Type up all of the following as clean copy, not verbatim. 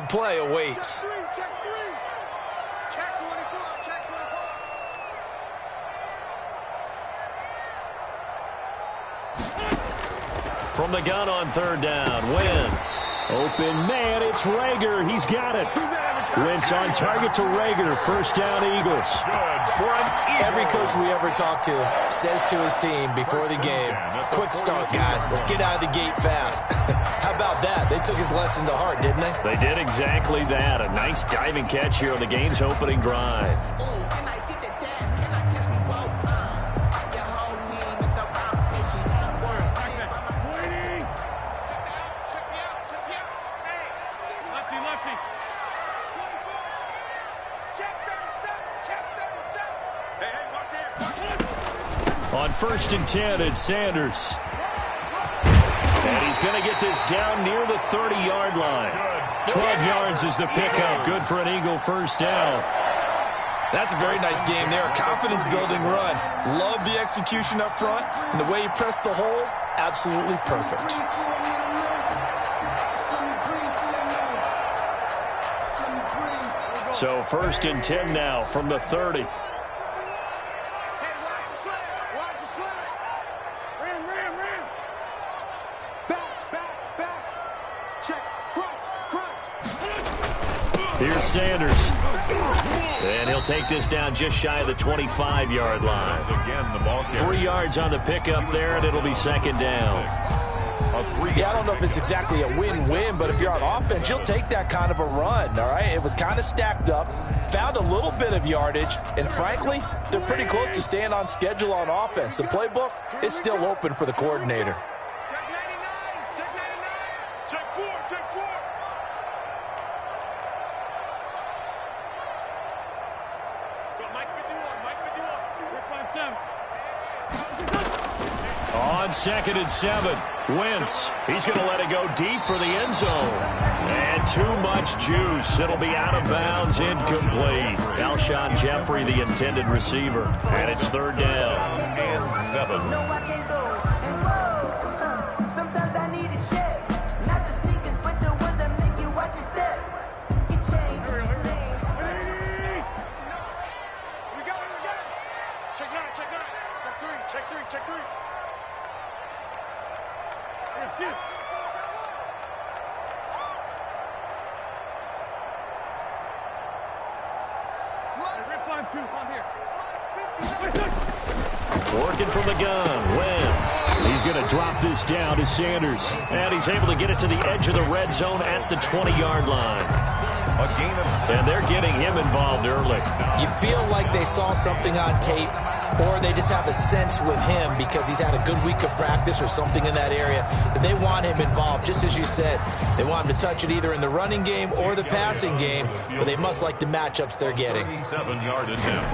big play awaits. From the gun on third down, Wentz. Open man, it's Rager. He's got it. Wentz on target to Rager. First down, Eagles. Every coach we ever talk to says to his team before the game, quick start, guys. Let's get out of the gate fast. How about that? They took his lesson to heart, didn't they? They did exactly that. A nice diving catch here on the game's opening drive. On 1st and 10, it's Sanders. And he's going to get this down near the 30-yard line. 12 yards is the pickup. Good for an Eagle first down. That's a very nice game there. A confidence-building run. Love the execution up front. And the way he pressed the hole, absolutely perfect. So 1st and 10 now from the 30. Here's Sanders. And he'll take this down just shy of the 25-yard line. 3 yards on the pickup there, and it'll be second down. Yeah, I don't know if it's exactly a win-win, but if you're on offense, you'll take that kind of a run, all right? It was kind of stacked up, found a little bit of yardage, and frankly, they're pretty close to staying on schedule on offense. The playbook is still open for the coordinator. On 2nd and 7, Wentz. He's going to let it go deep for the end zone. And too much juice. It'll be out of bounds, incomplete. Alshon Jeffrey, the intended receiver. And it's 3rd down. And 7. Sometimes I need a check. Not the sneakers, but the ones that make you watch your step. It changed. We got it. Check 9. Check 3. Working from the gun, Wentz. He's going to drop this down to Sanders. And he's able to get it to the edge of the red zone at the 20-yard line. And they're getting him involved early. You feel like they saw something on tape, or they just have a sense with him because he's had a good week of practice or something in that area that they want him involved. Just as you said, they want him to touch it either in the running game or the passing game, but they must like the matchups they're getting. 7-yard attempt.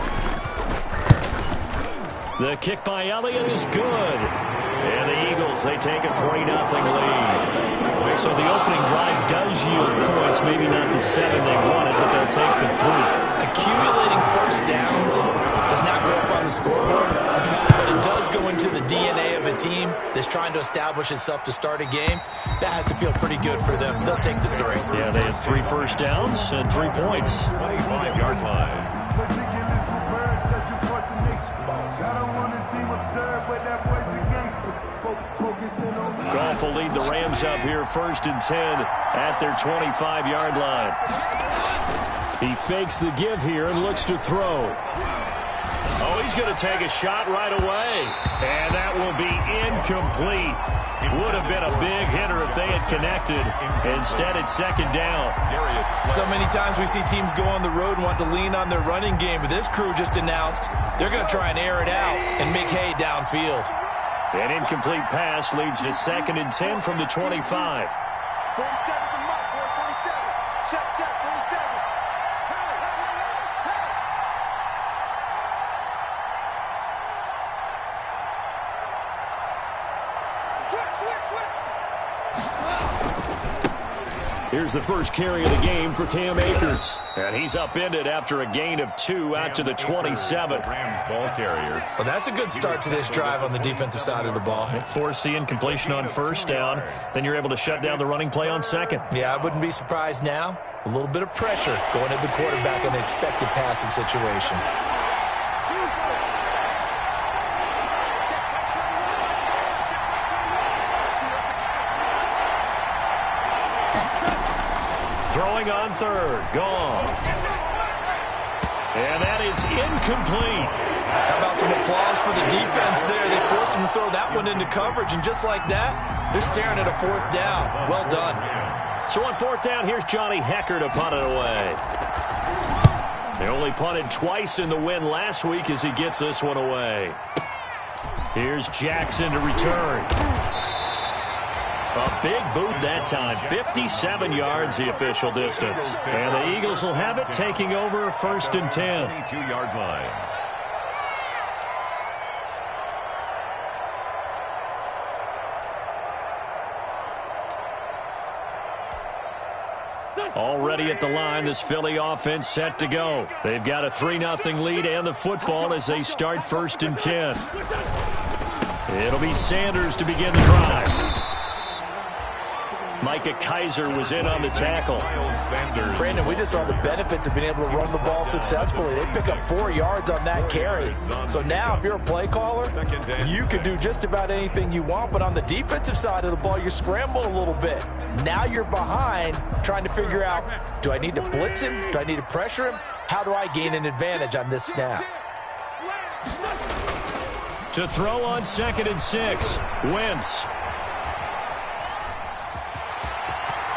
The kick by Elliott is good. And the Eagles, they take a 3-0 lead. So the opening drive does yield points, maybe not the 7 they wanted, but they'll take the 3. Accumulating first downs does not go up on the scoreboard, but it does go into the DNA of a team that's trying to establish itself to start a game. That has to feel pretty good for them. They'll take the 3. Yeah, they had 3 first downs and 3 points. 25-yard line. Goff will lead the Rams up here 1st and 10 at their 25-yard line. He fakes the give here and looks to throw. Oh, he's going to take a shot right away. And that will be incomplete. Would have been a big hitter if they had connected. Instead, it's 2nd down. So many times we see teams go on the road and want to lean on their running game, but this crew just announced they're going to try and air it out and make hay downfield. An incomplete pass leads to 2nd and 10 from the 25. Here's the first carry of the game for Cam Akers. And he's upended after a gain of 2 out to the 27. Rams ball carrier. Well, that's a good start to this drive on the defensive side of the ball. Force the incompletion on 1st down. Then you're able to shut down the running play on 2nd. Yeah, I wouldn't be surprised now A little bit of pressure going at the quarterback in an expected passing situation. Throwing on third. Gone. And that is incomplete. How about some applause for the defense there? They forced him to throw that one into coverage, and just like that, they're staring at a fourth down. Well done. So on fourth down, here's Johnny Hecker to punt it away. They only punted twice in the win last week as he gets this one away. Here's Jackson to return. A big boot that time. 57 yards the official distance. And the Eagles will have it, taking over 1st and 10. 22-yard line. Already at the line, this Philly offense set to go. They've got a 3-0 lead and the football as they start 1st and 10. It'll be Sanders to begin the drive. Micah Kaiser was in on the tackle. Brandon, we just saw the benefits of being able to run the ball successfully. They pick up 4 yards on that carry. So now if you're a play caller, you can do just about anything you want. But on the defensive side of the ball, you're scrambling a little bit. Now you're behind trying to figure out, do I need to blitz him? Do I need to pressure him? How do I gain an advantage on this snap? To throw on 2nd and 6, Wentz.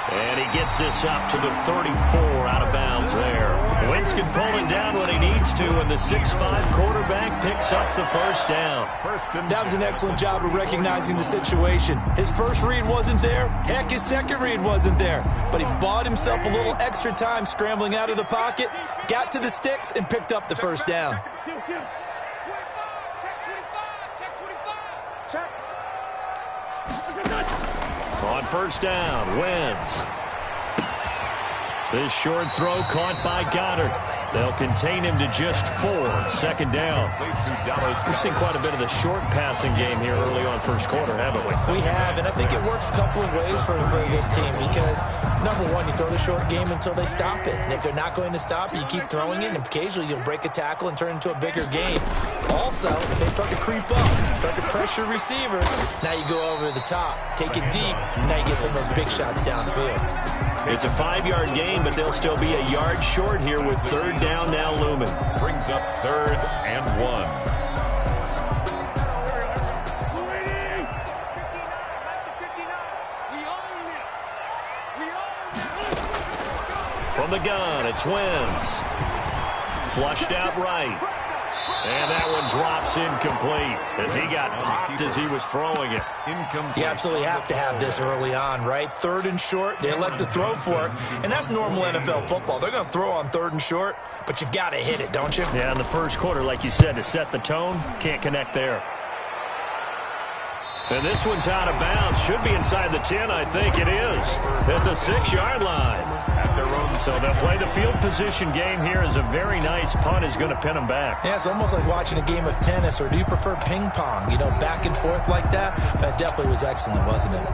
And he gets this up to the 34 out of bounds there. Wentz can pull it down when he needs to, and the 6'5 quarterback picks up the first down. That was an excellent job of recognizing the situation. His first read wasn't there. Heck, his second read wasn't there. But he bought himself a little extra time scrambling out of the pocket, got to the sticks, and picked up the first down. On first down, Wentz. This short throw caught by Goddard. They'll contain him to just 4. 2nd down. We've seen quite a bit of the short passing game here early on first quarter, haven't we? We have, and I think it works a couple of ways for this team because, number one, you throw the short game until they stop it. And if they're not going to stop it, you keep throwing it, and occasionally you'll break a tackle and turn it into a bigger game. Also, if they start to creep up, start to pressure receivers, now you go over the top, take it deep, and now you get some of those big shots downfield. It's a 5-yard gain, but they'll still be a yard short here with 3rd down now looming. Brings up 3rd and 1. From the gun, it's Wentz. Flushed out right. And that one drops incomplete as he got popped as he was throwing it. You absolutely have to have this early on, right? 3rd and short, they elect to throw for it, and that's normal NFL football. They're going to throw on 3rd and short, but you've got to hit it, don't you? Yeah, in the first quarter, like you said, to set the tone, can't connect there. And this one's out of bounds. Should be inside the 10, I think it is. At the 6-yard line. So they'll play the field position game here as a very nice punt is going to pin them back. Yeah, it's almost like watching a game of tennis, or do you prefer ping pong? You know, back and forth like that? That definitely was excellent, wasn't it?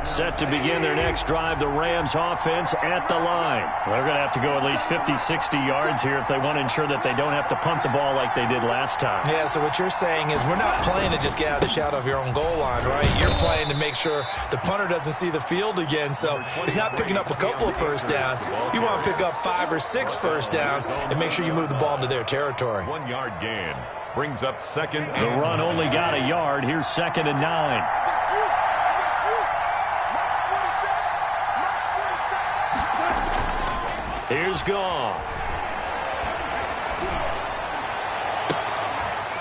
Set to begin their next drive, the Rams offense at the line. They're going to have to go at least 50, 60 yards here if they want to ensure that they don't have to punt the ball like they did last time. Yeah, so what you're saying is we're not playing to just get out of the shadow of your own goal line, right? You're playing to make sure the punter doesn't see the field again. So it's not picking up a couple of first downs. You want to pick up 5 or 6 first downs and make sure you move the ball into their territory. 1-yard gain. Brings up 2nd. The run only got a yard. Here's 2nd and 9. Here's Goff.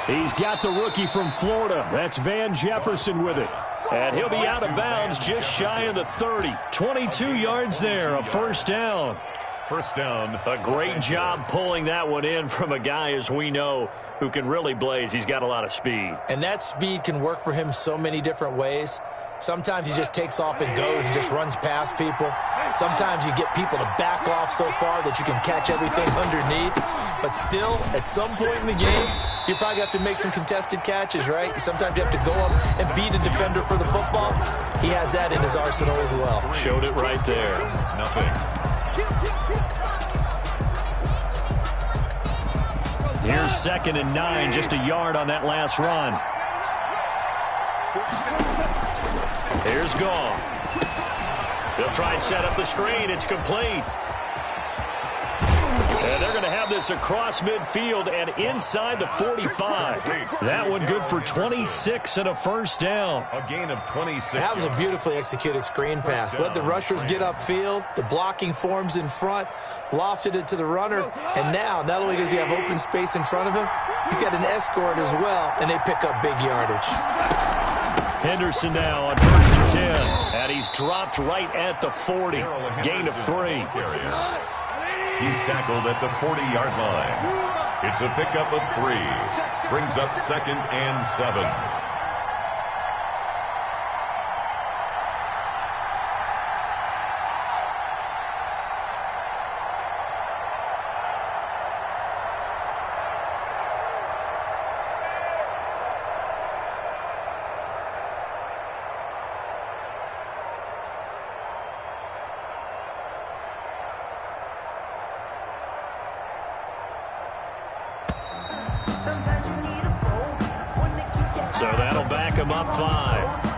He's got the rookie from Florida. That's Van Jefferson with it. And he'll be out of bounds just shy of the 30. 22 yards there, a first down. First down. A great job pulling that one in from a guy, as we know, who can really blaze. He's got a lot of speed. And that speed can work for him so many different ways. Sometimes he just takes off and goes and just runs past people. Sometimes you get people to back off so far that you can catch everything underneath. But still, at some point in the game, you probably have to make some contested catches, right? Sometimes you have to go up and beat a defender for the football. He has that in his arsenal as well. Showed it right there. It's nothing. Here's 2nd and 9, just a yard on that last run. Here's Goff. They'll try and set up the screen. It's complete. And they're going to have this across midfield and inside the 45. That one good for 26 and a first down. A gain of 26. That was a beautifully executed screen pass. Let the rushers get upfield. The blocking forms in front. Lofted it to the runner. And now, not only does he have open space in front of him, he's got an escort as well, and they pick up big yardage. Henderson now on 1st and 10. And he's dropped right at the 40. Gain of 3. He's tackled at the 40-yard line. It's a pickup of 3. Brings up 2nd and 7. So that'll back him up 5.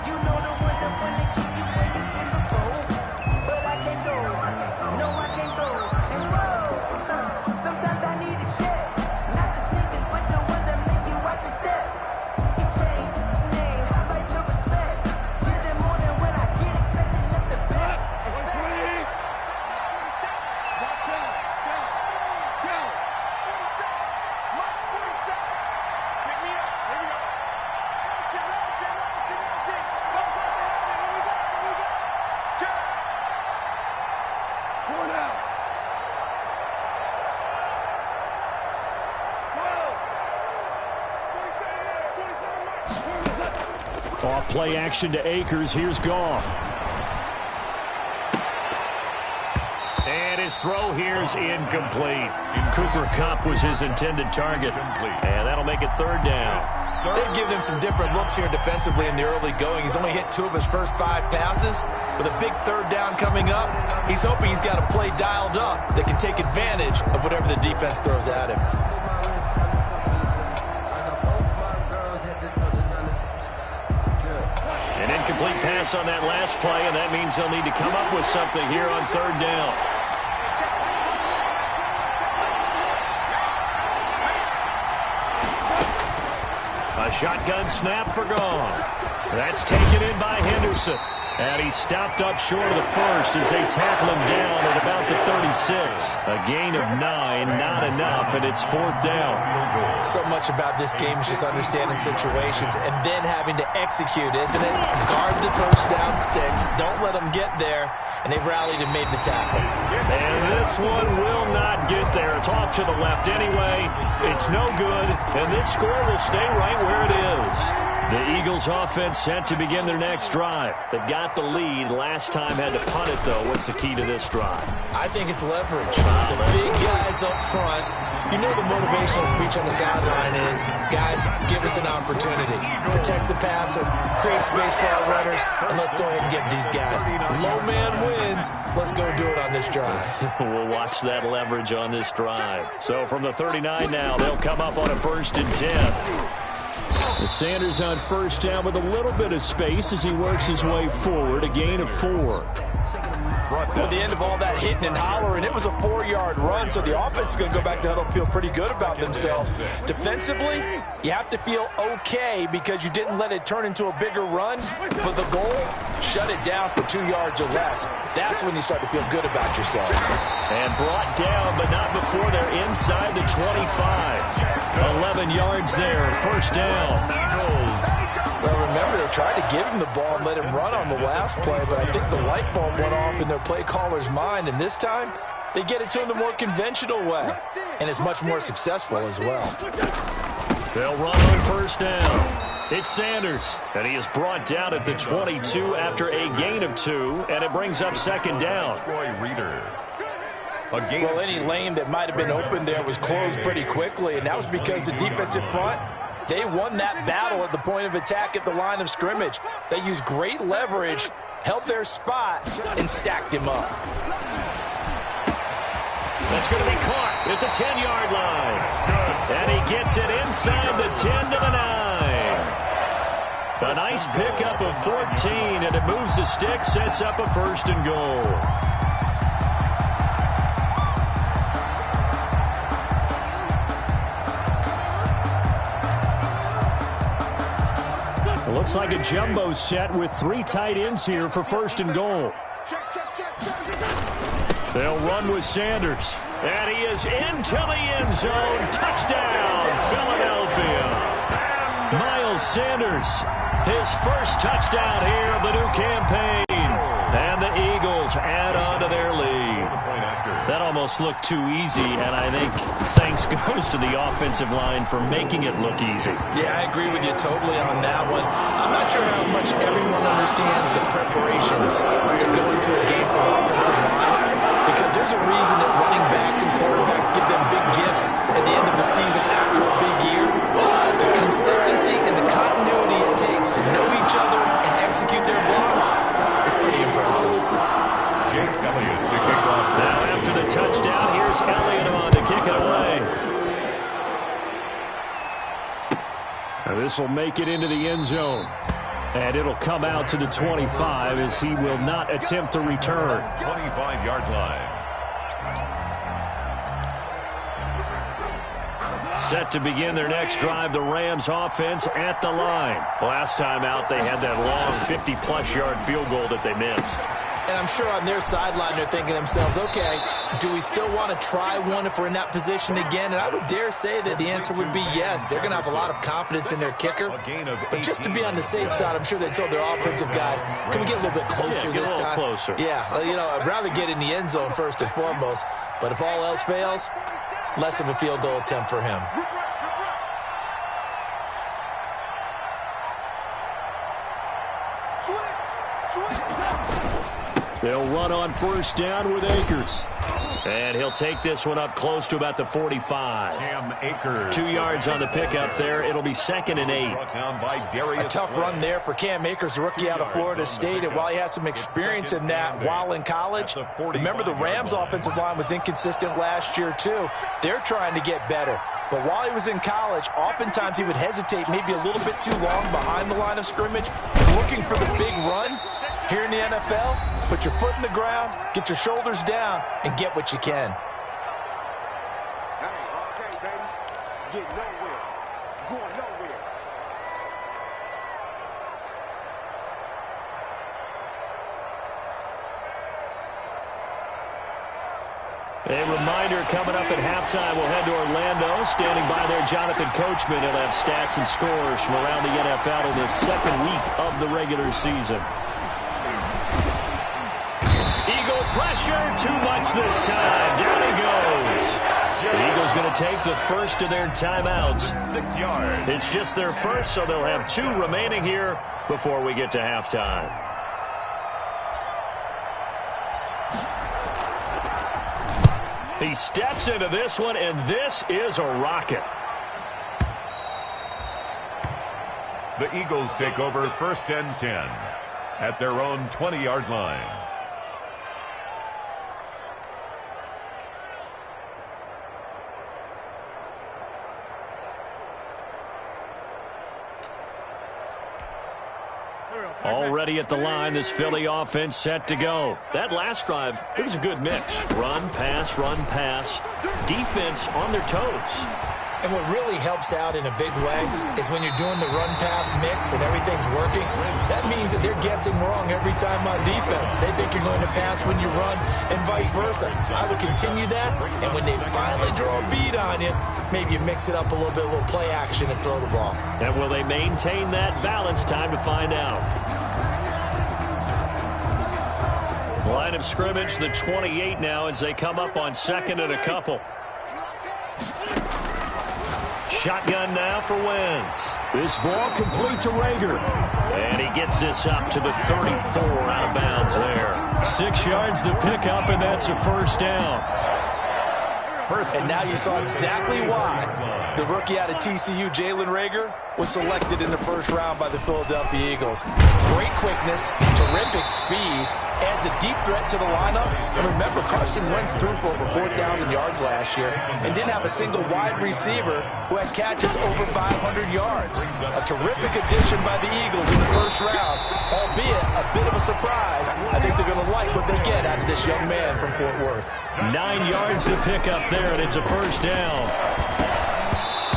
Off play action to Akers. Here's Goff. And his throw here's incomplete. Cooper Kupp was his intended target. And that'll make it 3rd down. They've given him some different looks here defensively in the early going. He's only hit 2 of his first 5 passes. With a big 3rd down coming up, he's hoping he's got a play dialed up that can take advantage of whatever the defense throws at him. An incomplete pass on that last play, and that means they'll need to come up with something here on 3rd down. A shotgun snap for Goff. That's taken in by Henderson. And he's stopped up short of the first as they tackle him down at about the 36. A gain of 9, not enough, and it's 4th down. So much about this game is just understanding situations and then having to execute, isn't it? Guard the first down sticks. Don't let them get there. And they rallied and made the tackle. And this one will not get there. It's off to the left anyway. It's no good. And this score will stay right where it is. The Eagles offense set to begin their next drive. They've got the lead. Last time had to punt it, though. What's the key to this drive? I think it's leverage. The big guys up front. You know the motivational speech on the sideline is, guys, give us an opportunity. Protect the passer, create space for our runners, and let's go ahead and get these guys. Low man wins. Let's go do it on this drive. We'll watch that leverage on this drive. So from the 39 now, they'll come up on a 1st and 10. Sanders on 1st down with a little bit of space as he works his way forward. A gain of 4. Well, at the end of all that hitting and hollering, it was a 4-yard run, so the offense is going to go back to huddle and feel pretty good about themselves. Defensively, you have to feel okay because you didn't let it turn into a bigger run, but the goal, shut it down for 2 yards or less. That's when you start to feel good about yourselves. And brought down, but not before they're inside the 25. 11 yards there, 1st down. Well, remember, they tried to give him the ball and let him run on the last play, but I think the light bulb went off in their play caller's mind, and this time, they get it to him the more conventional way, and it's much more successful as well. They'll run on 1st down. It's Sanders, and he is brought down at the 22 after a gain of 2, and it brings up 2nd down. Troy Reader. Well, any lane that might have been open there was closed pretty quickly, and that was because the defensive front, they won that battle at the point of attack at the line of scrimmage. They used great leverage, held their spot, and stacked him up. That's going to be caught at the 10-yard line. And he gets it inside the 10 to the 9. A nice pickup of 14, and it moves the stick, sets up a 1st and goal. It looks like a jumbo set with 3 tight ends here for 1st and goal. They'll run with Sanders. And he is into the end zone. Touchdown, Philadelphia. Miles Sanders, his first touchdown here of the new campaign. And the Eagles add on to their lead. That almost looked too easy, and I think thanks goes to the offensive line for making it look easy. Yeah, I agree with you totally on that one. I'm not sure how much everyone understands the preparations that go into a game for offensive line, because there's a reason that running backs and quarterbacks give them big gifts at the end of the season after a big year. The consistency and the continuity it takes to know each other and execute their blocks is pretty impressive. Jake Elliott to kick off. Now after the touchdown, here's Elliott on to kick it away. Now this will make it into the end zone. And it'll come out to the 25 as he will not attempt to return. 25-yard line. Set to begin their next drive, the Rams offense at the line. Last time out, they had that long 50-plus yard field goal that they missed. And I'm sure on their sideline they're thinking to themselves, okay, do we still want to try one if we're in that position again? And I would dare say that the answer would be yes. They're going to have a lot of confidence in their kicker. But just to be on the safe side, I'm sure they told their offensive guys, can we get a little bit closer this time? Closer. Yeah, you know, I'd rather get in the end zone first and foremost. But if all else fails, less of a field goal attempt for him. They'll run on 1st down with Akers. And he'll take this one up close to about the 45. Cam Akers. 2 yards on the pickup there. It'll be 2nd and 8. A tough run there for Cam Akers, a rookie out of Florida State. And while he has some experience in that while in college, remember the Rams' offensive line was inconsistent last year too. They're trying to get better. But while he was in college, oftentimes he would hesitate maybe a little bit too long behind the line of scrimmage, looking for the big run. Here in the NFL, put your foot in the ground, get your shoulders down, and get what you can. Hey, okay, baby. Get nowhere. Going nowhere. A reminder coming up at halftime, we'll head to Orlando. Standing by there, Jonathan Coachman. He'll have stats and scores from around the NFL in this 2nd week of the regular season. Eagle pressure, too much this time. Down he goes. The Eagles going to take the first of their timeouts. 6 yards. It's just their first, so they'll have 2 remaining here before we get to halftime. He steps into this one, and this is a rocket. The Eagles take over 1st and 10 at their own 20-yard line. Already at the line, this Philly offense set to go. That last drive, it was a good mix. Run, pass, defense on their toes. And what really helps out in a big way is when you're doing the run-pass mix and everything's working, that means that they're guessing wrong every time on defense. They think you're going to pass when you run and vice versa. I would continue that, and when they finally draw a bead on you, maybe you mix it up a little bit, a little play action and throw the ball. And will they maintain that balance? Time to find out. Line of scrimmage, the 28 now as they come up on 2nd and a couple. Shotgun now for Wentz. This ball complete to Rager. And he gets this up to the 34 out of bounds there. 6 yards the pickup, and that's a 1st down. And now you saw exactly why the rookie out of TCU, Jalen Reagor, was selected in the first round by the Philadelphia Eagles. Great quickness, terrific speed, adds a deep threat to the lineup. And remember, Carson Wentz threw for over 4,000 yards last year and didn't have a single wide receiver who had catches over 500 yards. A terrific addition by the Eagles in the first round, albeit a bit of a surprise. I think they're going to like what they get out of this young man from Fort Worth. 9 yards to pick up there, and it's a first down.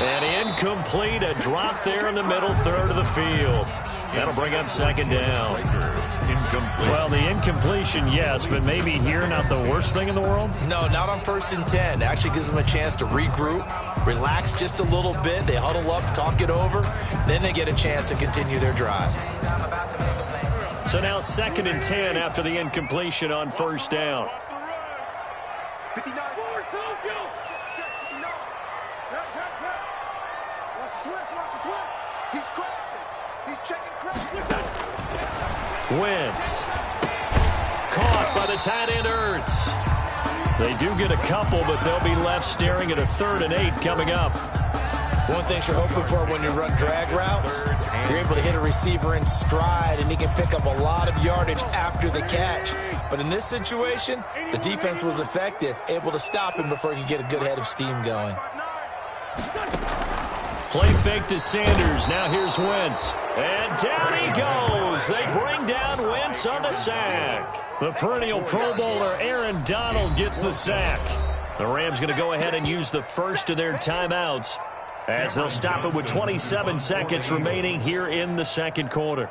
And incomplete, a drop there in the middle third of the field. That'll bring up second down. Well, the incompletion, yes, but maybe here not the worst thing in the world? No, not on 1st and 10. Actually gives them a chance to regroup, relax just a little bit. They huddle up, talk it over. Then they get a chance to continue their drive. So now 2nd and 10 after the incompletion on first down. 59. He's crashing. He's checking crashing. Wentz. Caught by the tight end Ertz. They do get a couple, but they'll be left staring at a 3rd and 8 coming up. One thing you're hoping for when you run drag routes, you're able to hit a receiver in stride, and he can pick up a lot of yardage after the catch. But in this situation, the defense was effective, able to stop him before he could get a good head of steam going. Play fake to Sanders. Now here's Wentz. And down he goes. They bring down Wentz on the sack. The perennial Pro Bowler Aaron Donald gets the sack. The Rams going to go ahead and use the first of their timeouts as they'll stop it with 27 seconds remaining here in the second quarter.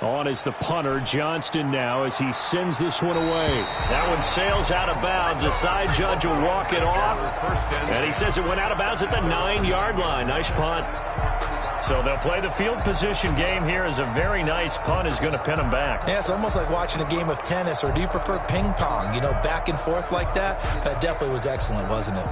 On is the punter, Johnston, now as he sends this one away. That one sails out of bounds. The side judge will walk it off. And he says it went out of bounds at the 9-yard line. Nice punt. So they'll play the field position game here as a very nice punt is going to pin them back. Yeah, it's almost like watching a game of tennis, or do you prefer ping pong? You know, back and forth like that? That definitely was excellent, wasn't it?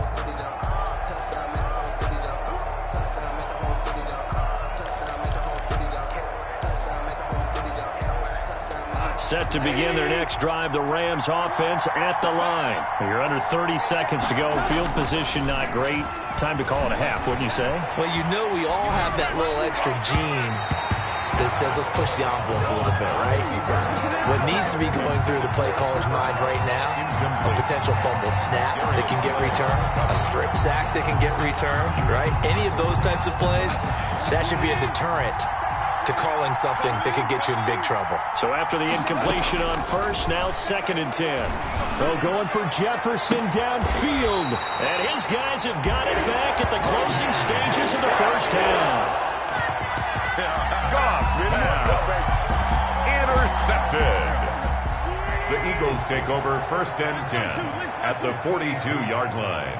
Set to begin their next drive, the Rams offense at the line. You're under 30 seconds to go. Field position not great. Time to call it a half, wouldn't you say? Well, you know we all have that little extra gene that says let's push the envelope a little bit, right? What needs to be going through the play caller's mind right now, a potential fumbled snap that can get returned, a strip sack that can get returned, right? Any of those types of plays, that should be a deterrent to calling something that could get you in big trouble. So after the incompletion on first, now 2nd and 10. Oh, going for Jefferson downfield. And his guys have got it back at the closing stages of the first half. Intercepted. The Eagles take over 1st and 10 at the 42-yard line.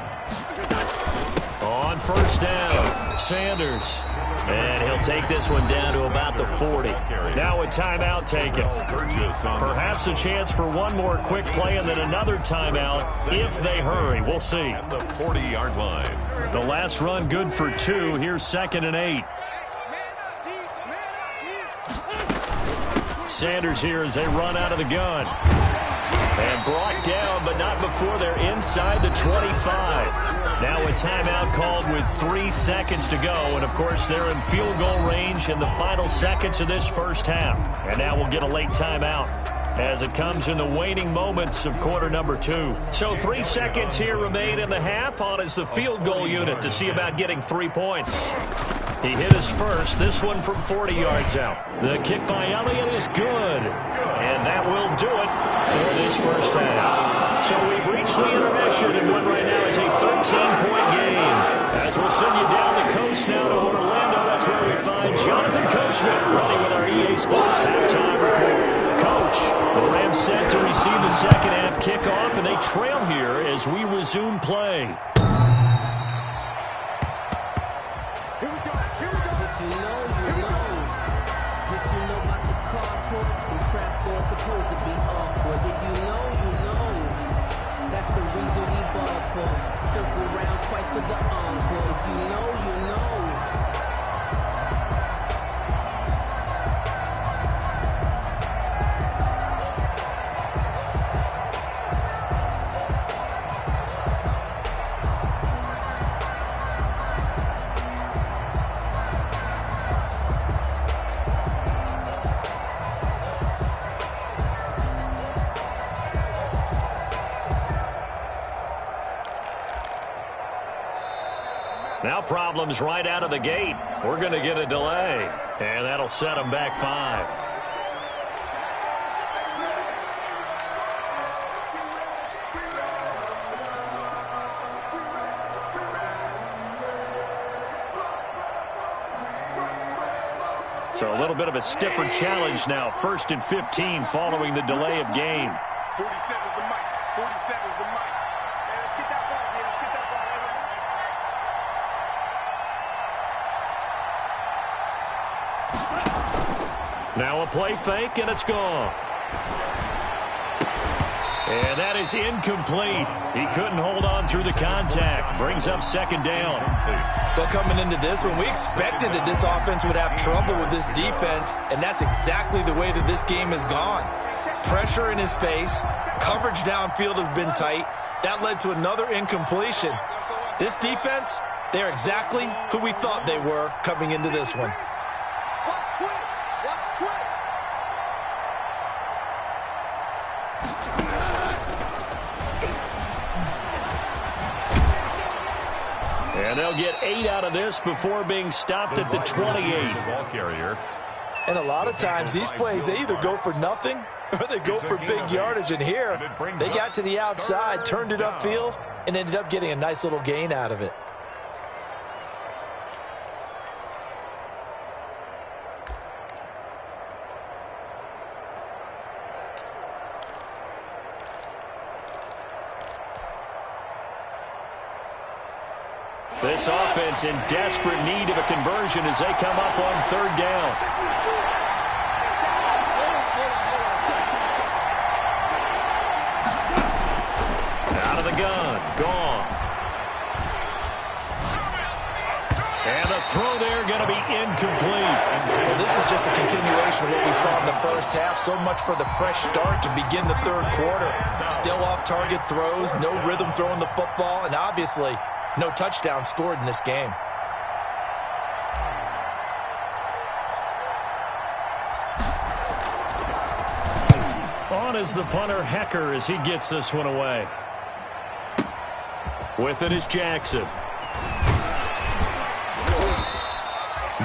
On first down, Sanders. And he'll take this one down to about the 40. Now a timeout taken. Perhaps a chance for one more quick play and then another timeout if they hurry. We'll see. The 40-yard line. The last run good for 2. Here's 2nd and 8. Sanders here as they run out of the gun. And brought down, but not before they're inside the 25. Now a timeout called with 3 seconds to go. And, of course, they're in field goal range in the final seconds of this first half. And now we'll get a late timeout as it comes in the waning moments of quarter number 2. So 3 seconds here remain in the half. On is the field goal unit to see about getting 3 points. He hit us first, this one from 40 yards out. The kick by Elliott is good. And that will do it for this first half. So we've reached the intermission, and what right now is a 13-point game. As we'll send you down the coast now to Orlando, that's where we find Jonathan Coachman running with our EA Sports halftime report. Coach, the Rams set to receive the second half kickoff, and they trail here as we resume play. Circle round twice for the encore. If you know, you know. Now problems right out of the gate. We're going to get a delay, and that'll set them back 5. So a little bit of a stiffer challenge now. 1st and 15 following the delay of game. 47's the mic. 47's the mic. Man, let's get that ball, man. Let's get that ball. Now a play fake, and it's gone. And that is incomplete. He couldn't hold on through the contact. Brings up 2nd down. Well, coming into this one, we expected that this offense would have trouble with this defense, and that's exactly the way that this game has gone. Pressure in his face, coverage downfield has been tight. That led to another incompletion. This defense, they're exactly who we thought they were coming into this one. Watch twist. Watch twist. And they'll get 8 out of this before being stopped at the 28. Ball carrier. And a lot of times these plays, they either go for nothing or they go for big yardage. And here, they got to the outside, turned it upfield, and ended up getting a nice little gain out of it. This offense in desperate need of a conversion as they come up on 3rd down. Out of the gun, Goff. And the throw there going to be incomplete. Well, this is just a continuation of what we saw in the first half. So much for the fresh start to begin the 3rd quarter. Still off-target throws, no rhythm throwing the football, and obviously no touchdown scored in this game. On is the punter, Hecker, as he gets this one away. With it is Jackson.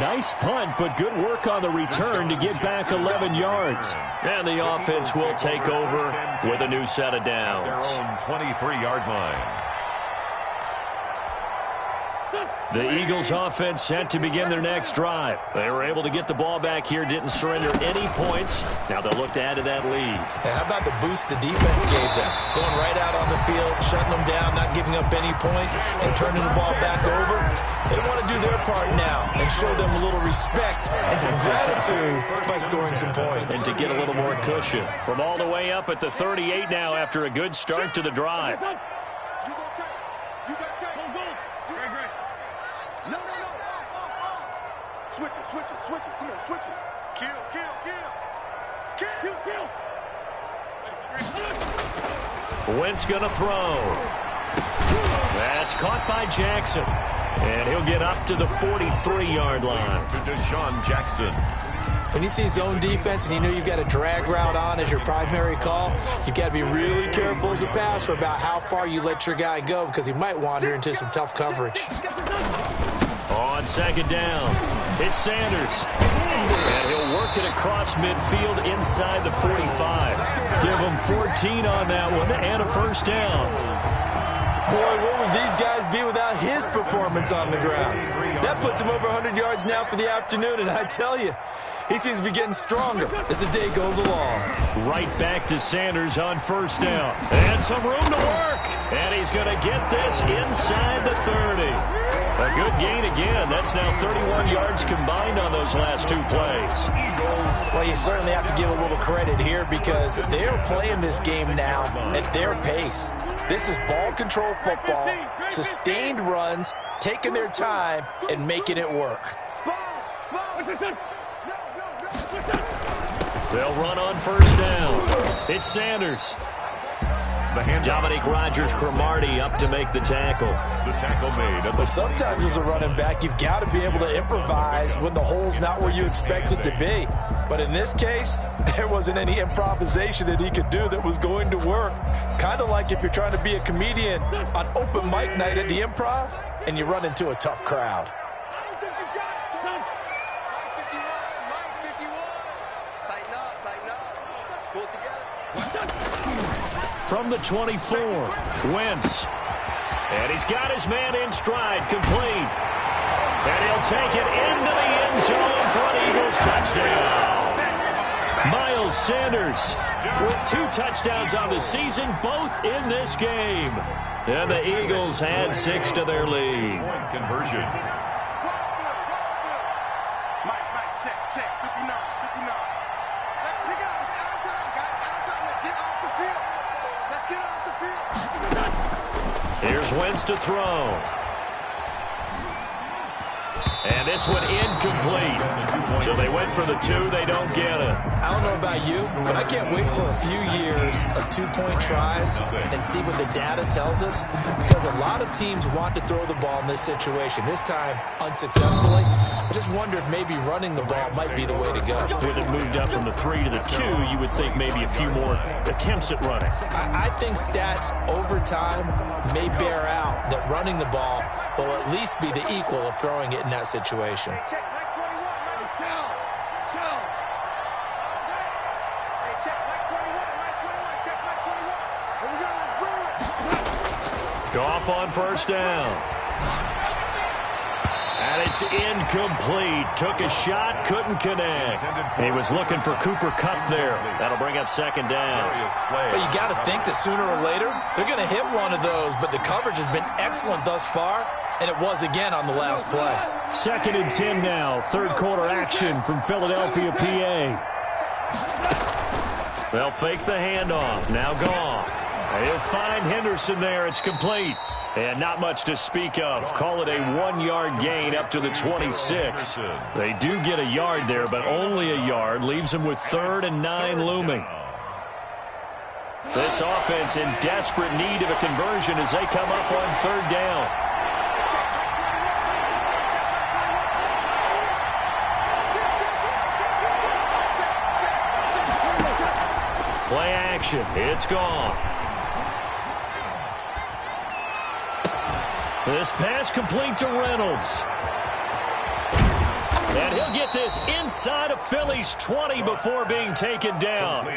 Nice punt, but good work on the return to get back 11 yards. And the offense will take over with a new set of downs. Their own 23-yard line. The Eagles offense set to begin their next drive. They were able to get the ball back here, didn't surrender any points. Now they'll look to add to that lead. Hey, how about the boost the defense gave them? Going right out on the field, shutting them down, not giving up any points, and turning the ball back over. They want to do their part now and show them a little respect and some gratitude by scoring some points. And to get a little more cushion. From all the way up at the 38 now after a good start to the drive. Switch it. Come on, switch it. Kill. Wentz going to throw. That's caught by Jackson. And he'll get up to the 43-yard line. To Deshaun Jackson. When you see zone defense and you know you've got a drag route on as your primary call, you've got to be really careful as a passer about how far you let your guy go because he might wander into some tough coverage. On 2nd down, it's Sanders. And he'll work it across midfield inside the 45. Give him 14 on that one and a 1st down. Boy, what would these guys be without his performance on the ground? That puts him over 100 yards now for the afternoon, and I tell you, he seems to be getting stronger as the day goes along. Right back to Sanders on 1st down. And some room to work. And he's going to get this inside the 30. A good gain again. That's now 31 yards combined on those last 2 plays. Well, you certainly have to give a little credit here because they're playing this game now at their pace. This is ball control football, sustained runs, taking their time, and making it work. They'll run on 1st down. It's Sanders. Dominique Rodgers-Cromartie up to make the tackle. The tackle made. But sometimes as a running back, you've got to be able to improvise when the hole's not where you expect it to be. But in this case, there wasn't any improvisation that he could do that was going to work. Kind of like if you're trying to be a comedian on open mic night at the Improv and you run into a tough crowd. I don't think you got it, son. Mike 51. Tighten up. Pull it together. From the 24, Wentz. And he's got his man in stride, complete. And he'll take it into the end zone for an Eagles touchdown. Miles Sanders with 2 touchdowns on the season, both in this game. And the Eagles add 6 to their lead. Point conversion. Mike, check. 59. Let's pick it up. It's out of time, guys. Out of time. Let's get off the field. Here's Wentz to throw. And this one incomplete. So they went for the 2. They don't get it. I don't know about you, but I can't wait for a few years of 2-point tries and see what the data tells us, because a lot of teams want to throw the ball in this situation. This time, unsuccessfully. I just wonder if maybe running the ball might be the way to go. With it moved up from the 3 to the 2, you would think maybe a few more attempts at running. I think stats over time may bear out that running the ball will at least be the equal of throwing it in that situation. Check Mike 21. Show. Hey, check Mike 21. Check Mike 21. Here we go. Let's bring it. Goff on first down. And it's incomplete. Took a shot, couldn't connect. He was looking for Cooper Kupp there. That'll bring up second down. But you got to think that sooner or later, they're going to hit one of those, but the coverage has been excellent thus far, and it was again on the last play. 2nd and 10 now. Third quarter action from Philadelphia, PA. They'll fake the handoff. Now Goff. He'll find Henderson there. It's complete. And not much to speak of. Call it a 1-yard gain up to the 26. They do get a yard there, but only a yard. Leaves them with 3rd and 9 looming. This offense in desperate need of a conversion as they come up on 3rd down. Play action. It's Goff. This pass complete to Reynolds. And he'll get this inside of Philly's 20 before being taken down.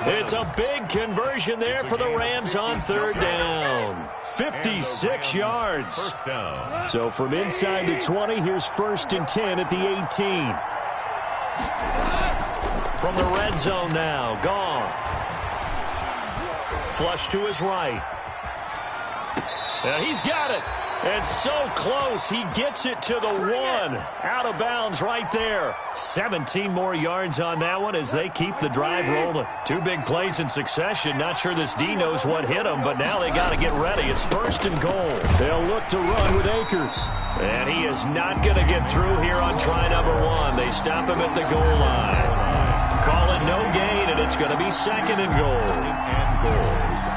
It's a big conversion there for the Rams on 3rd down. 56 yards. So from inside the 20, here's 1st and 10 at the 18. From the red zone now, Goff. Flush to his right. And he's got it. And so close, he gets it to the 1. Out of bounds right there. 17 more yards on that one as they keep the drive rolling. 2 big plays in succession. Not sure this D knows what hit him, but now they got to get ready. It's 1st and goal. They'll look to run with Akers. And he is not going to get through here on try number 1. They stop him at the goal line. Call it no gain, and it's going to be 2nd and goal.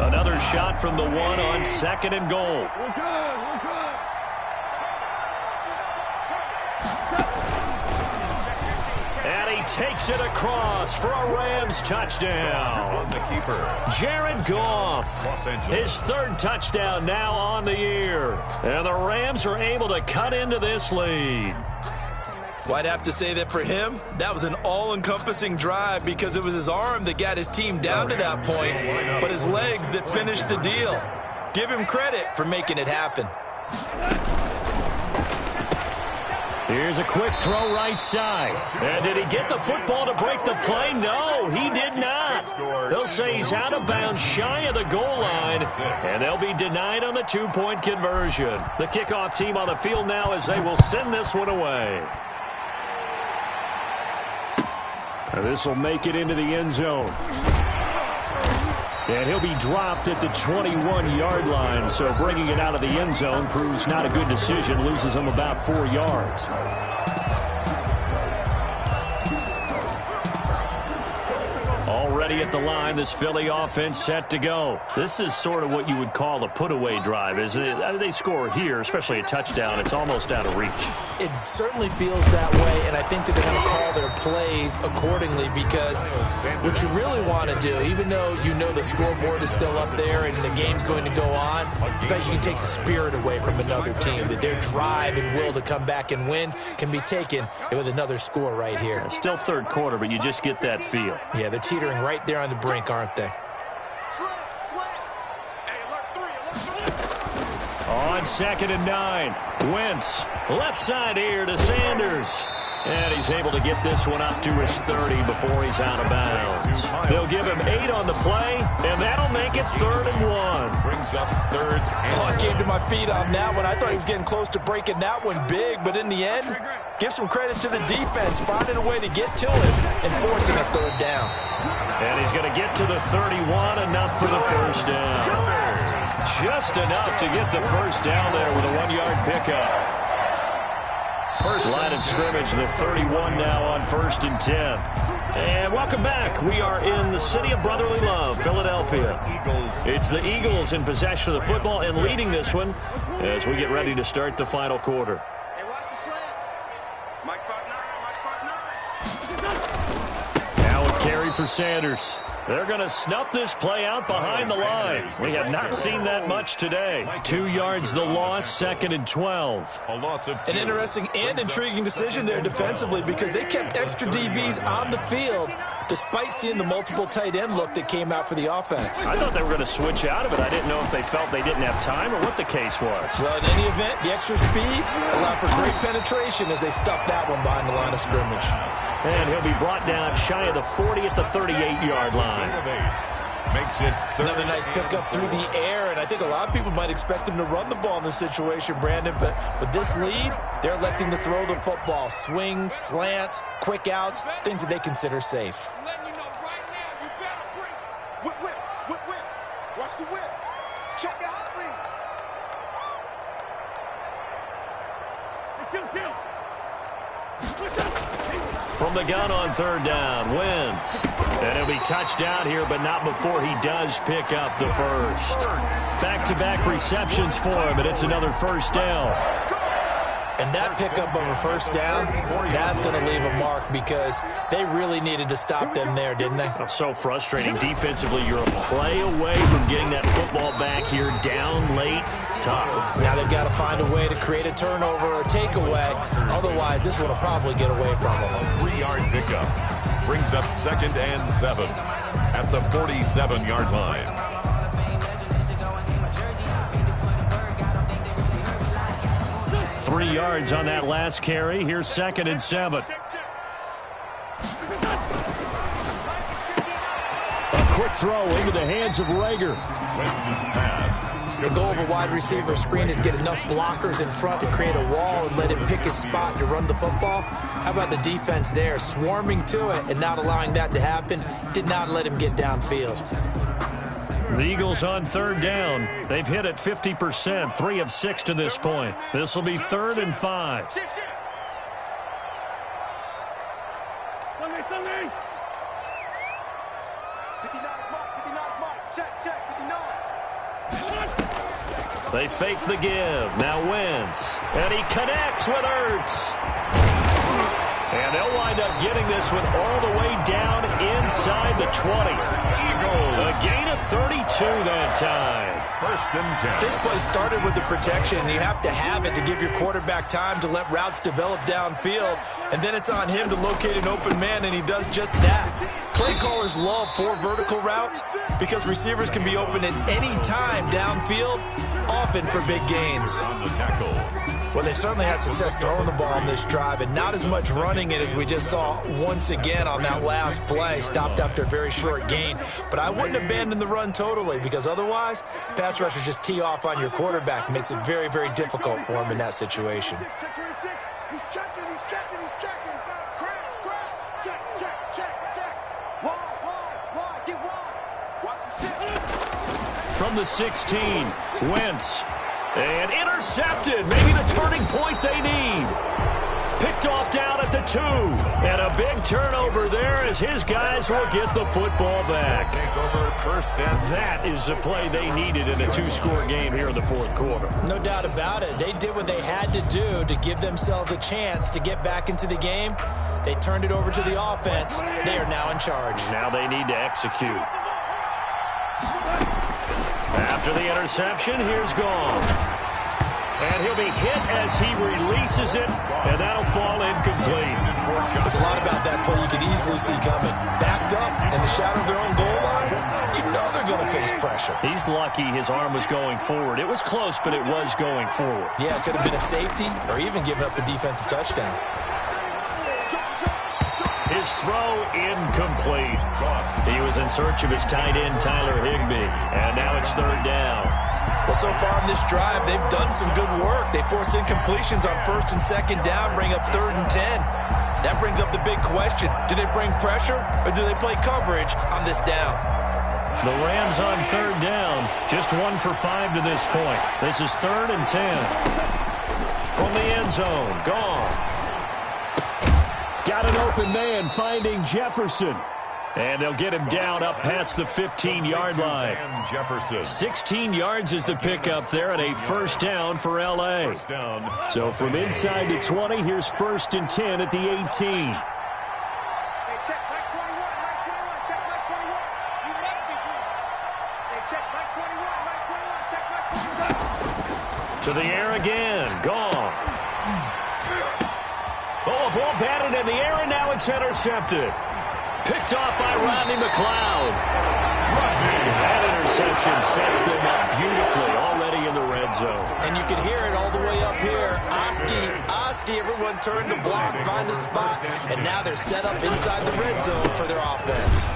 Another shot from the 1 on 2nd and goal. And he takes it across for a Rams touchdown. Jared Goff, his 3rd touchdown now on the year. And the Rams are able to cut into this lead. Well, I'd have to say that for him, that was an all-encompassing drive because it was his arm that got his team down to that point, but his legs that finished the deal. Give him credit for making it happen. Here's a quick throw right side. And did he get the football to break the play? No, he did not. They'll say he's out of bounds shy of the goal line, and they'll be denied on the 2-point conversion. The kickoff team on the field now as they will send this one away. This will make it into the end zone. And he'll be dropped at the 21-yard line. So bringing it out of the end zone proves not a good decision. Loses him about 4 yards. Already at the line, this Philly offense set to go. This is sort of what you would call a put-away drive, isn't it? I mean, they score here, especially a touchdown. It's almost out of reach. It certainly feels that way, and I think that they're going to call their plays accordingly because what you really want to do, even though you know the scoreboard is still up there and the game's going to go on, in fact, you can take the spirit away from another team, that their drive and will to come back and win can be taken with another score right here. It's still third quarter, but you just get that feel. Yeah, they're teetering right there on the brink, aren't they? On 2nd and 9, Wentz, left side here to Sanders. And he's able to get this one up to his 30 before he's out of bounds. They'll give him 8 on the play, and that'll make it 3rd and 1. Brings up 3rd and I came to my feet on that one. I thought he was getting close to breaking that one big, but in the end, give some credit to the defense, finding a way to get to him and forcing a 3rd down. And he's going to get to the 31, enough for the first down. Just enough to get the first down there with a 1-yard pickup. First line of scrimmage, the 31 now on 1st and 10. And welcome back. We are in the city of brotherly love, Philadelphia. It's the Eagles in possession of the football and leading this one as we get ready to start the final quarter. Hey, watch the slant. Mike 5'9", Mike 5'9". Now a carry for Sanders. They're going to snuff this play out behind the line. We have not seen that much today. 2 yards the loss, 2nd and 12. A loss of 2. An interesting and intriguing decision there defensively because they kept extra DBs on the field despite seeing the multiple tight end look that came out for the offense. I thought they were going to switch out of it. I didn't know if they felt they didn't have time or what the case was. Well, in any event, the extra speed allowed for great penetration as they stuffed that one behind the line of scrimmage. And he'll be brought down shy of the 40 at the 38-yard line. Makes it another nice pickup through the air, and I think a lot of people might expect them to run the ball in this situation, Brandon, but with this lead, they're electing to throw the football. Swings, slants, quick outs, things that they consider safe. Whip, whip, whip, whip. Watch the whip. Check your hot read. From the gun on 3rd down, Wentz. And he'll be touched out here, but not before he does pick up the first. Back-to-back receptions for him, and it's another first down. And that pickup of a first down, that's going to leave a mark because they really needed to stop them there, didn't they? So frustrating. Defensively, you're a play away from getting that football back here down late. Tough. Now they've got to find a way to create a turnover or takeaway. Otherwise, this one will probably get away from them. 3-yard pickup. Brings up 2nd and 7 at the 47-yard line. Three yards on that last carry. Here's 2nd and 7. A quick throw into the hands of Rager. Wentz's pass. The goal of a wide receiver screen is get enough blockers in front to create a wall and let him pick his spot to run the football. How about the defense there, swarming to it and not allowing that to happen? Did not let him get downfield. The Eagles on 3rd down. They've hit it 50%, 3 of 6 to this point. This will be 3rd and 5. They fake the give. Now Wentz. And he connects with Ertz. And they'll wind up getting this one all the way down inside the 20. A gain of 32 that time. 1st and 10. This play started with the protection, and you have to have it to give your quarterback time to let routes develop downfield. And then it's on him to locate an open man, and he does just that. Play callers love 4 vertical routes because receivers can be open at any time downfield, often for big gains. On the tackle. Well, they certainly had success throwing the ball on this drive and not as much running it as we just saw once again on that last play, stopped after a very short gain. But I wouldn't abandon the run totally because otherwise, pass rushers just tee off on your quarterback. Makes it very, very difficult for him in that situation. He's checking, he's checking, he's checking. Crash, crash. Check, check, check, check. Wide, get wide. Watch the shit. from the 16. Wentz. And intercepted. Maybe the turning point they need. Picked off down at the 2. And a big turnover there as his guys will get the football back. That is the play they needed in a 2-score game here in the fourth quarter. No doubt about it. They did what they had to do to give themselves a chance to get back into the game. They turned it over to the offense. They are now in charge. Now they need to execute. After the interception, here's Gone. And he'll be hit as he releases it, and that'll fall incomplete. There's a lot about that play you could easily see coming. Backed up in the shadow of their own goal line, you know they're going to face pressure. He's lucky his arm was going forward. It was close, but it was going forward. Yeah, it could have been a safety or even given up a defensive touchdown. His throw incomplete. He was in search of his tight end, Tyler Higbee, and now it's third down. Well, so far in this drive, they've done some good work. They forced incompletions on first and second down, bring up 3rd and 10. That brings up the big question. Do they bring pressure or do they play coverage on this down? The Rams on 3rd down, just 1 for 5 to this point. This is 3rd and 10. From the end zone, Gone. Got an open man finding Jefferson. And they'll get him down up past the 15-yard line. 16 yards is the pickup there at a first down for L.A. So from inside the 20, here's 1st and 10 at the 18. Hey, check Mike 21, Mike 21, check Mike 21. You must be true. Hey, check Mike 21, Mike 21, check Mike 21. To the air again, Goff. Oh, a ball batted in the air, and now it's intercepted. Picked off by Rodney McLeod. That interception sets them up beautifully already in the red zone. And you can hear it all the way up here. Oski, everyone turned to block, find a spot, and now they're set up inside the red zone for their offense.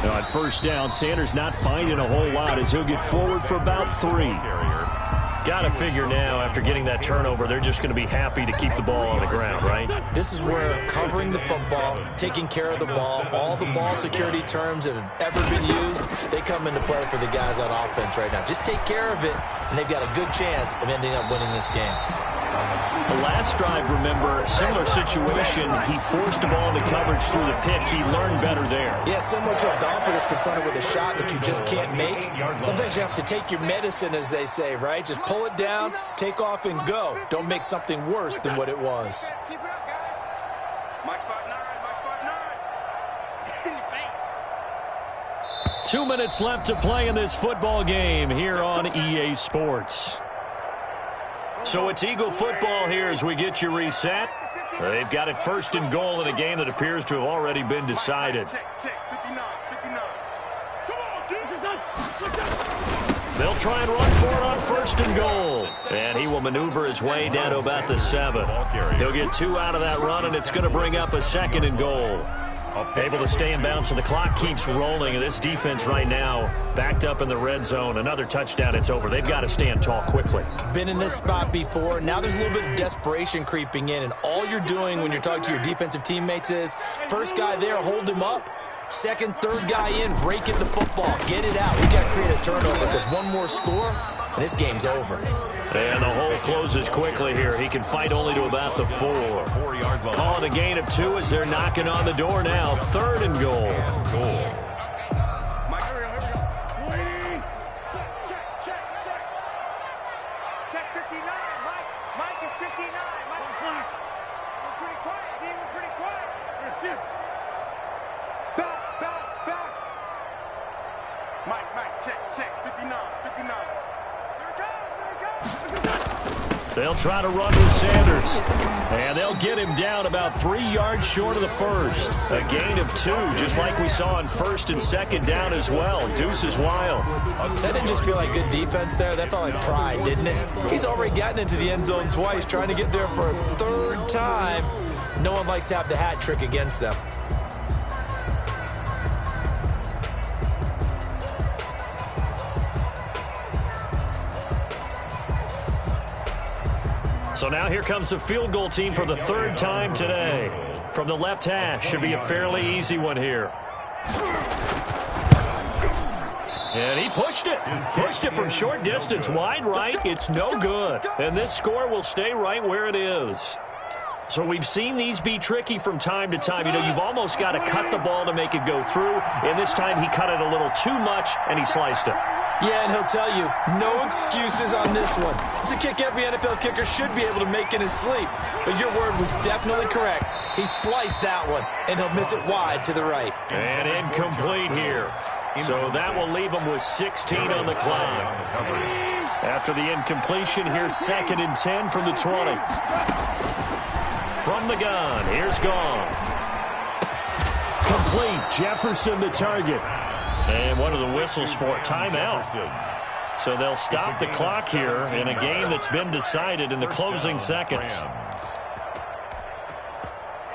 Now on first down, Sanders not finding a whole lot as he'll get forward for about 3. Got to figure now, after getting that turnover, they're just going to be happy to keep the ball on the ground, right? This is where covering the football, taking care of the ball, all the ball security terms that have ever been used, they come into play for the guys on offense right now. Just take care of it, and they've got a good chance of ending up winning this game. The last drive, remember, similar situation. He forced the ball into coverage through the pick. He learned better there. Yeah, similar to a golfer that's confronted with a shot that you just can't make. Sometimes you have to take your medicine, as they say, right? Just pull it down, take off, and go. Don't make something worse than what it was. Keep it up, guys. Mike spot 9, Mike spot 9. In your face. 2 minutes left to play in this football game here on EA Sports. So it's Eagle football here as we get you reset. They've got it 1st and goal in a game that appears to have already been decided. Check, 59, 59. Come on, Jesus. They'll try and run for it on 1st and goal. And he will maneuver his way down to about the 7. He'll get 2 out of that run, and it's going to bring up a 2nd and goal. Able to stay in bounds, so the clock keeps rolling. This defense right now backed up in the red zone. Another touchdown, it's over. They've got to stand tall quickly. Been in this spot before. Now there's a little bit of desperation creeping in, and all you're doing when you're talking to your defensive teammates is first guy there, hold him up. Second, third guy in, break it the football. Get it out. We got to create a turnover because one more score, and this game's over. And the hole closes quickly here. He can fight only to about the 4. Call it a gain of 2 as they're knocking on the door now. 3rd and goal. Mike, here we go. Check. Check 59, Mike. Mike is 59. Mike. We're pretty quiet, team. We're pretty quiet. Back. Mike, check. 59. Here it comes. They'll try to run with Sanders. And they'll get him down about 3 yards short of the 1st. A gain of 2, just like we saw on 1st and 2nd down as well. Deuce is wild. That didn't just feel like good defense there. That felt like pride, didn't it? He's already gotten into the end zone twice, trying to get there for a 3rd time. No one likes to have the hat trick against them. So now here comes the field goal team for the 3rd time today. From the left hash, should be a fairly easy one here. And he pushed it. Pushed it from short distance, wide right. It's no good. And this score will stay right where it is. So we've seen these be tricky from time to time. You know, you've almost got to cut the ball to make it go through. And this time he cut it a little too much, and he sliced it. Yeah, and he'll tell you, no excuses on this one. It's a kick every NFL kicker should be able to make in his sleep. But your word was definitely correct. He sliced that one, and he'll miss it wide to the right. And incomplete here. So that will leave him with 16 on the clock. After the incompletion, here's 2nd and 10 from the 20. From the gun, here's Goff. Complete, Jefferson the target. And one of the whistles for timeout. So they'll stop the clock here in a game that's been decided in the closing seconds.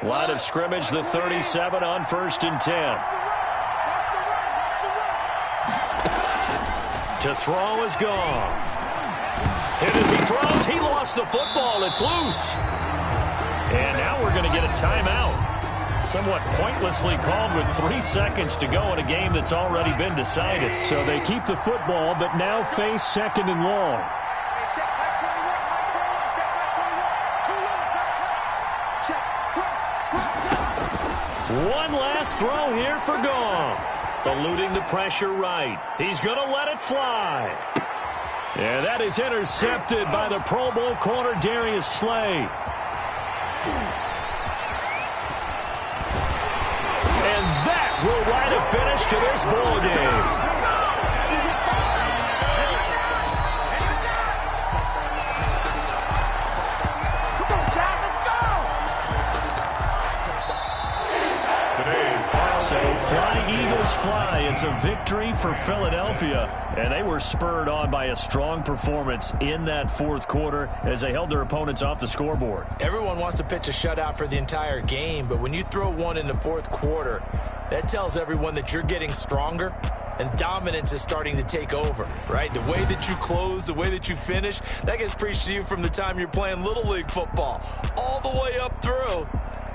Line of scrimmage, the 37 on 1st and 10. To throw is Goff. And as he throws, he lost the football. It's loose. And now we're going to get a timeout. Somewhat pointlessly called with 3 seconds to go in a game that's already been decided. So they keep the football, but now face 2nd and long. One last throw here for Goff. Eluding the pressure right. He's going to let it fly. And that is intercepted by the Pro Bowl corner Darius Slay. And that will write a finish to this ball game. So fly, Eagles, fly. It's a victory for Philadelphia. And they were spurred on by a strong performance in that 4th quarter as they held their opponents off the scoreboard. Everyone wants to pitch a shutout for the entire game, but when you throw one in the 4th quarter, that tells everyone that you're getting stronger and dominance is starting to take over, right? The way that you close, the way that you finish, that gets preached to you from the time you're playing Little League football all the way up through.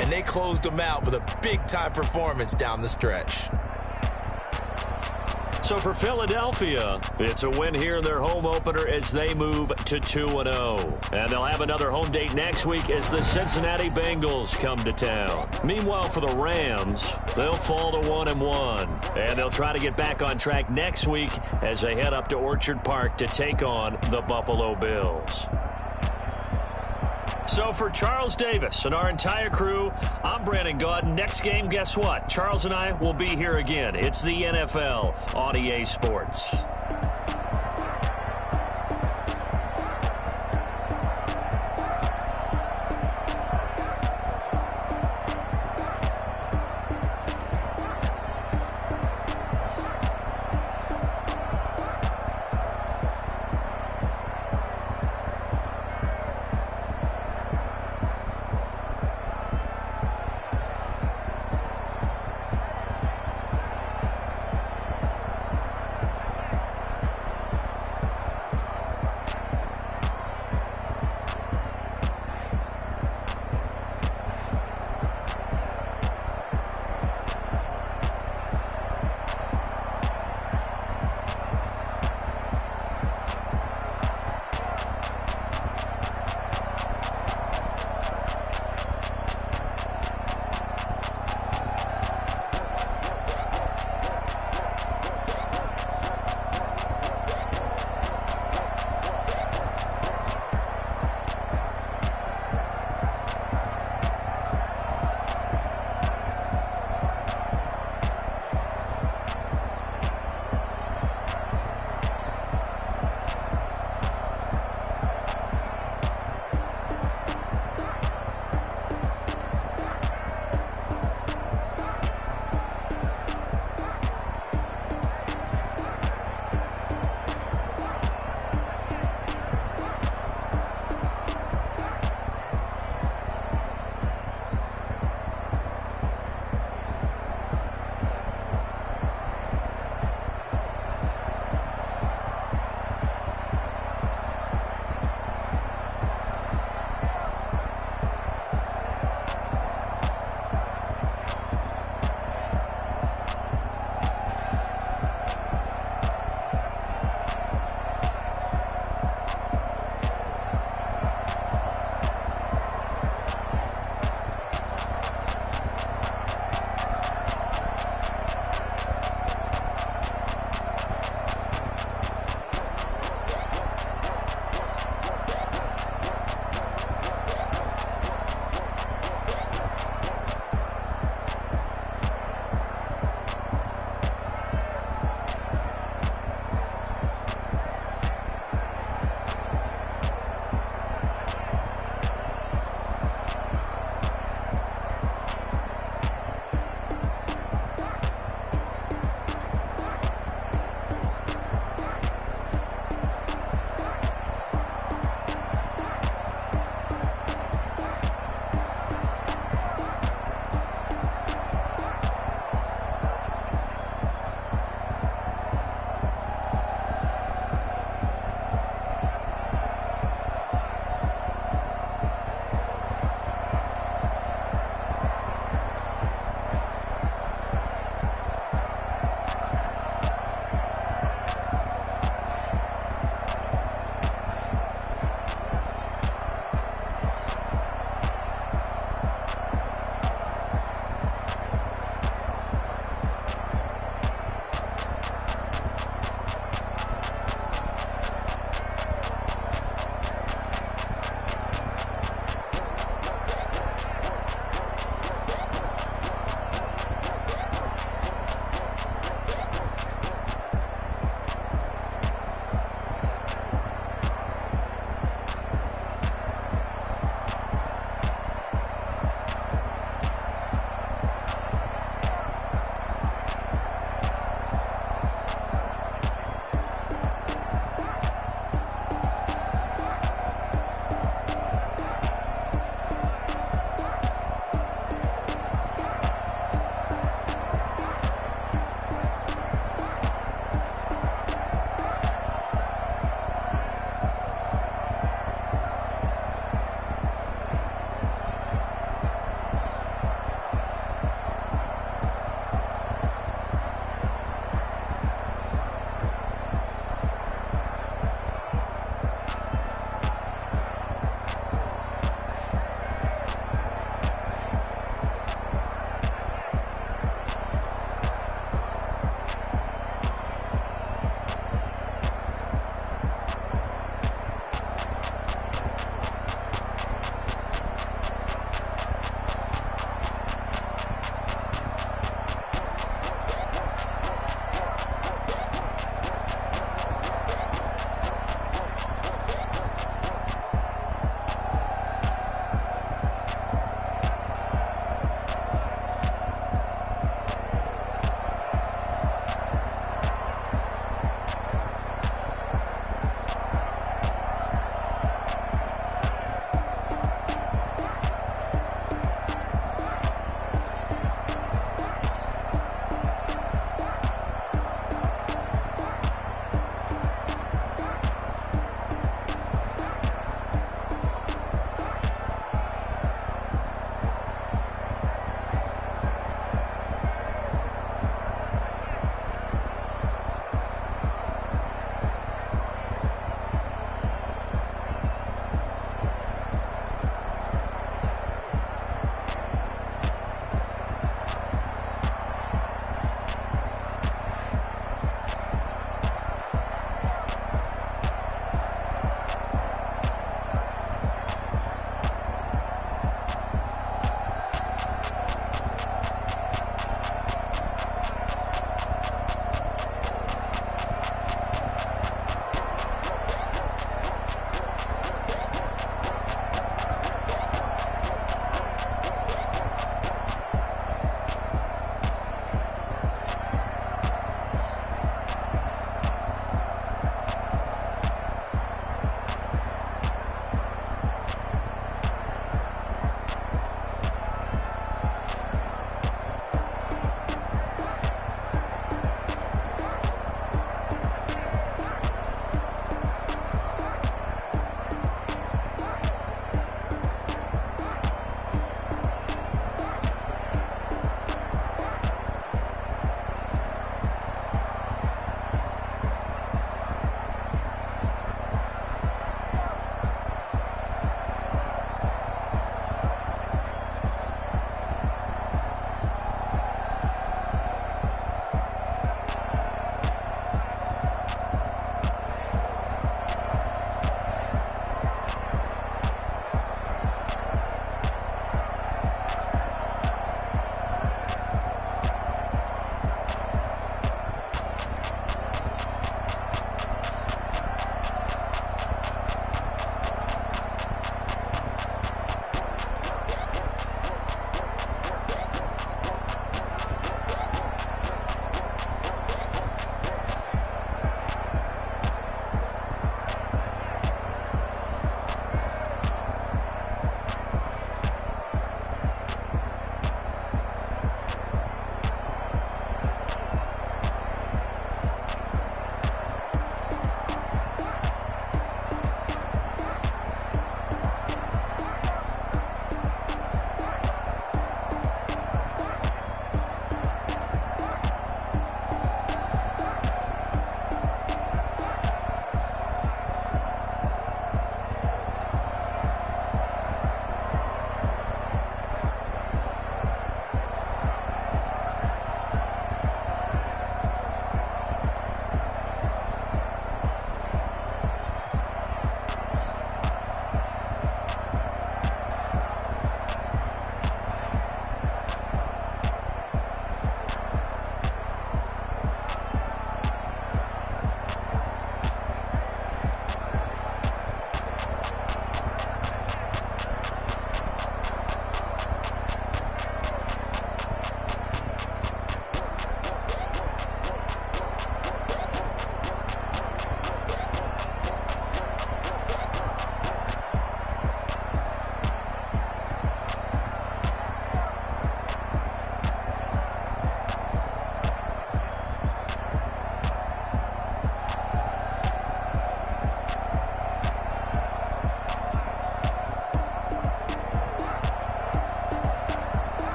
And they closed them out with a big-time performance down the stretch. So for Philadelphia, it's a win here in their home opener as they move to 2-0. And they'll have another home date next week as the Cincinnati Bengals come to town. Meanwhile, for the Rams, they'll fall to 1-1. And they'll try to get back on track next week as they head up to Orchard Park to take on the Buffalo Bills. So for Charles Davis and our entire crew, I'm Brandon Gaudin. Next game, guess what? Charles and I will be here again. It's the NFL on EA Sports.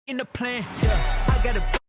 in the plan. Yeah, I got a